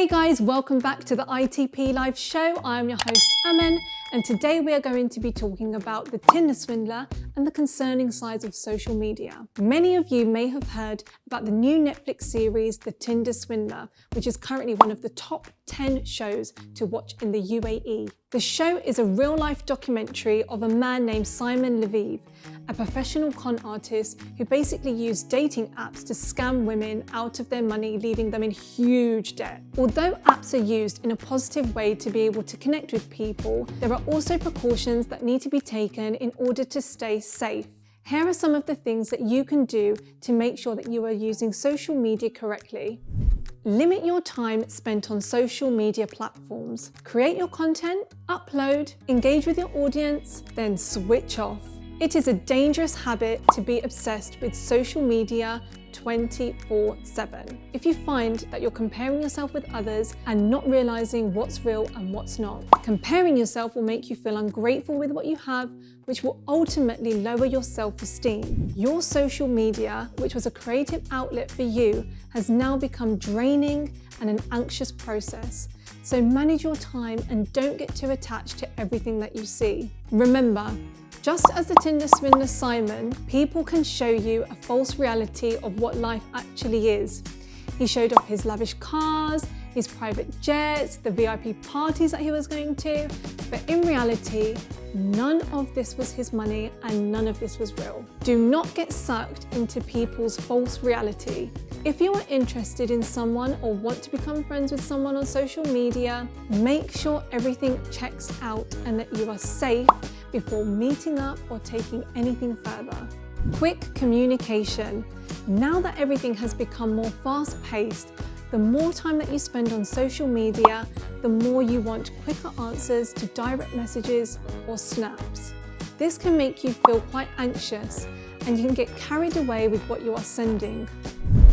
Hey guys, welcome back to the ITP Live show. I'm your host Amen, and today we are going to be talking about the Tinder Swindler and the concerning sides of social media. Many of you may have heard about the new Netflix series, The Tinder Swindler, which is currently one of the top 10 shows to watch in the UAE. The show is a real-life documentary of a man named Simon Lviv, a professional con artist who basically used dating apps to scam women out of their money, leaving them in huge debt. Although apps are used in a positive way to be able to connect with people, there are also precautions that need to be taken in order to stay safe. Here are some of the things that you can do to make sure that you are using social media correctly. Limit your time spent on social media platforms. Create your content, upload, engage with your audience, then switch off. It is a dangerous habit to be obsessed with social media 24/7. If you find that you're comparing yourself with others and not realizing what's real and what's not, comparing yourself will make you feel ungrateful with what you have, which will ultimately lower your self-esteem. Your social media, which was a creative outlet for you, has now become draining and an anxious process. So manage your time and don't get too attached to everything that you see. Remember, just as the Tinder Swindler Simon, people can show you a false reality of what life actually is. He showed off his lavish cars, his private jets, the VIP parties that he was going to, but in reality, none of this was his money and none of this was real. Do not get sucked into people's false reality. If you are interested in someone or want to become friends with someone on social media, make sure everything checks out and that you are safe before meeting up or taking anything further. Quick communication. Now that everything has become more fast-paced, the more time that you spend on social media, the more you want quicker answers to direct messages or snaps. This can make you feel quite anxious and you can get carried away with what you are sending.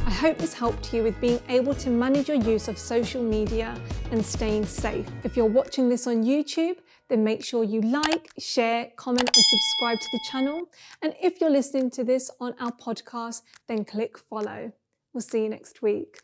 I hope this helped you with being able to manage your use of social media and staying safe. If you're watching this on YouTube, then make sure you like, share, comment and subscribe to the channel. And if you're listening to this on our podcast, then click follow. We'll see you next week.